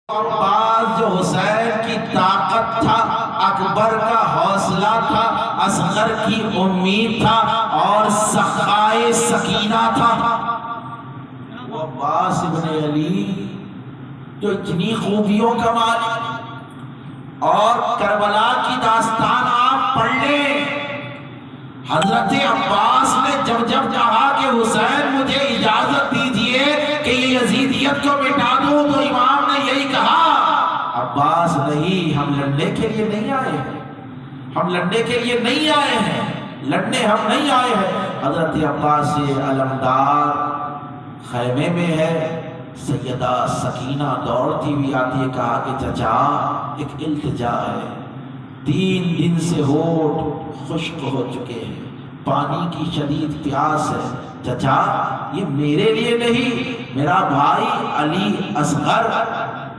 عباس جو حسین کی طاقت تھا، اکبر کا حوصلہ تھا، اصغر کی امید تھا اور سخائے سکینہ تھا، وہ عباس ابن علی جو اتنی خوبیوں کا مالک۔ اور کربلا کی داستان آپ پڑھ لیں، حضرت عباس نے جب کہا کہ حسین مجھے اجازت دیجئے کہ یہ یزیدیت کو مٹا دوں، تو امام نے یہی کہا عباس نہیں، ہم لڑنے کے لیے نہیں آئے ہیں، ہم لڑنے کے لیے نہیں آئے ہیں، لڑنے ہم نہیں آئے ہیں۔ حضرت عباس سے علمدار خیمے میں ہے، سیدہ سکینہ دوڑتی ہوئی آتی ہے، کہا کہ چچا ایک التجا ہے، 3 دن سے ہونٹ خشک ہو چکے ہیں، پانی کی شدید پیاس ہے، چچا یہ میرے لیے نہیں، میرا بھائی علی اصغر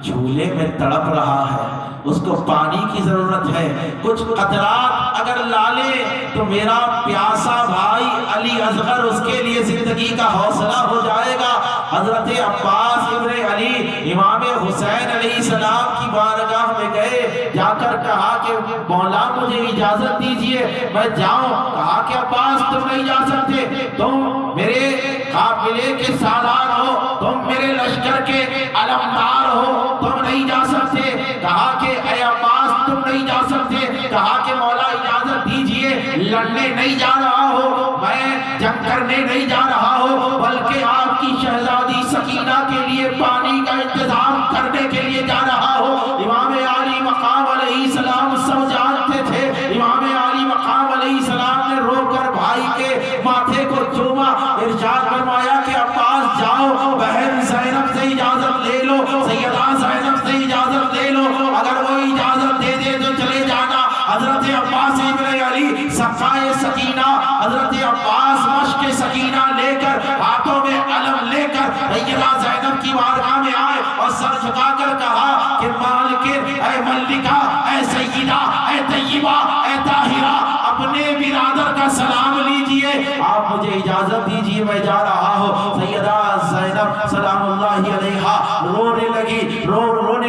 جھولے میں تڑپ رہا ہے، اس کو پانی کی ضرورت ہے، کچھ قطرات اگر لالے تو میرا پیاسا بھائی علی اصغر اس کے لیے زندگی کا حوصلہ ہو جائے گا۔ حضرت عباس ابن علی امام حسین علیہ السلام کی بارگاہ میں گئے، جا کر کہا کہ مولا مجھے اجازت دیجئے میں جاؤں۔ کہا کہ عباس تم نہیں جا سکتے، تم میرے قافلے کے سالار ہو، تم میرے لشکر کے علمدار ہو، تم نہیں جا سکتے۔ کہا کہ اے عباس تم نہیں جا سکتے، کہا کہ مولا اجازت دیجئے، لڑنے نہیں جا رہا ہو، میں جنگ کرنے نہیں جا رہا ہو، بلکہ آپ کی شہزادی سکینہ کے لیے پانی کا انتظام کرنے کے لیے جا رہا ہو۔ امام عالی مقام علیہ السلام سب جانتے تھے، امام عالی مقام علیہ السلام نے رو کر بھائی کے ماتھے کو چوما، ارشاد فرمایا کہ عباس جاؤ، بہن زینب سے اجازت لے لو، سیدہ زینب سے اجازت لے لو، اگر وہ اجازت دے دے تو چلے جانا۔ حضرت عباس ابن علی سقائے سکینہ، حضرت عباس مشق سکینہ لے کر، ہاتھوں میں علم لے کر سیدہ زینب کی بارگاہ میں آئے اور سر جھکا کر کہا کہ مالکن، اے ملکہ، اے سیدہ، اے طیبہ، اے طاہرہ، اپنے برادر کا سلام لیجئے، آپ مجھے اجازت دیجئے میں جا رہا ہوں۔ سیدہ زینب سلام اللہ علیہا رونے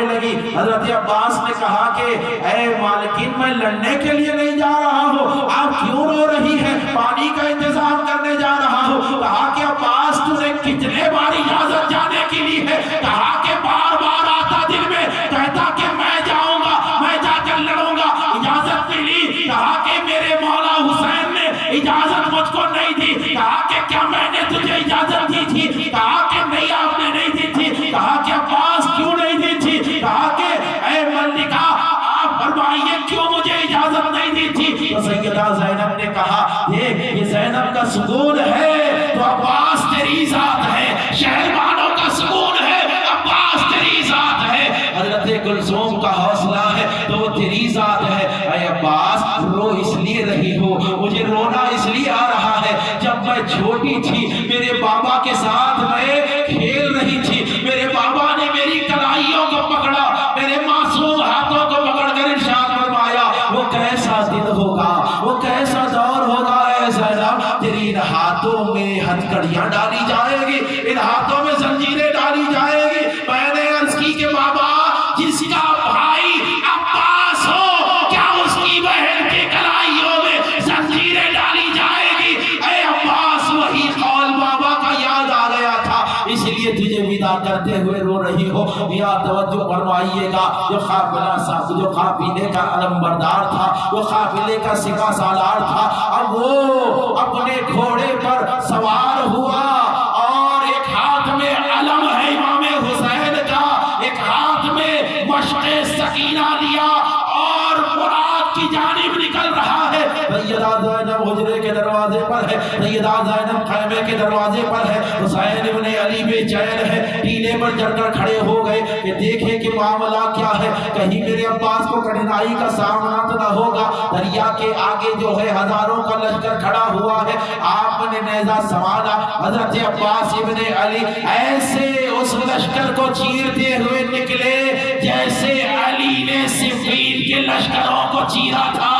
لگی۔ حضرت عباس نے کہا کہ اے مالکین میں لڑنے کے لیے نہیں جا رہا ہوں، آپ کیوں رو رہی ہیں؟ پانی کا انتظام کرنے جا رہا ہوں۔ کہا کہ عباس تجھے کتنے بار اجازت جانے کے لیے ہے؟ کہا کہ بار بار آتا دل میں، کہتا کہ میں جاؤں گا، میں جا کر لڑوں گا، اجازت ملی۔ کہا کہ میرے مولا حسین نے اجازت مجھ کو نہیں دی۔ کہا کہ کیا میں نے تجھے اجازت دی تھی؟ کہا کہ نہیں آپ نے نہیں دی تھی۔ کہا کہ عباس کیوں نہیں دی تھی؟ کہا کہ اے ملکہ آپ فرمائیے کیوں مجھے اجازت نہیں دی تھی؟ تو سیدہ زینب نے کہا یہ زینب کا سکون ہے تو عباس تیری ذات ہے، شہربانوں کا سکون ہے عباس تیری ذات ہے، حضرت کلثوم کا حوصلہ ہے تو وہ تیری ذات ہے۔ اے عباس رو اس لیے رہی ہو، مجھے رونا اس لیے آ رہا ہے، جب میں چھوٹی تھی میرے بابا کے ساتھ میں کھیل رہی تھی، میرے بابا نے میری کلائیوں کو پکڑا، میرے معصوم ہاتھوں کو پکڑ کر ارشاد فرمایا وہ کیسا دن ہوگا، وہ کیسا دور ہوگا اے زینب، تیری ان ہاتھوں میں ہتھکڑیاں ڈالی جائے گی، ان ہاتھوں میں زنجیریں ڈالی جائے گی۔ میں نے عرض کی کہ بابا جس کا بھائی عباس ہو کیا اس کی بہن کے کلائیوں میں زنجیریں ڈالی جائے گی؟ اے عباس وہی قول بابا کا یاد آ گیا تھا، اس لیے تجھے ودا کرتے ہوئے رو رہی ہو۔ یا توجہ فرمائیے گا، جو قافلہ صاحب، جو قافلے کا علم بردار تھا، جو قافلے کا سپہ سالار تھا، اب وہ اپنے گھوڑے پر سوار ہوا اور ایک ہاتھ میں علم ہے امام حسین کا، ایک ہاتھ میں مشق سکینہ لیا اور مراد کی جانب نکل رہا ہے۔ سیدہ زینب حجرے کے دروازے پر ہے، سیدہ زینب خیمے کے دروازے پر ہے، حسین ابن علی بے چین ہے، ٹیلے پر چڑھ کر کھڑے ہو گئے کہ دیکھیں کہ معاملہ کیا ہے، کہیں میرے عباس کو کٹھنائی کا سامنا تو نہ ہوگا۔ دریا کے آگے جو ہے ہزاروں کا لشکر کھڑا ہوا ہے، آپ نے نیزہ سنبھالا، حضرت عباس ابن علی ایسے اس لشکر کو چیرتے ہوئے نکلے جیسے علی نے صفین کے لشکروں کو چیرا تھا۔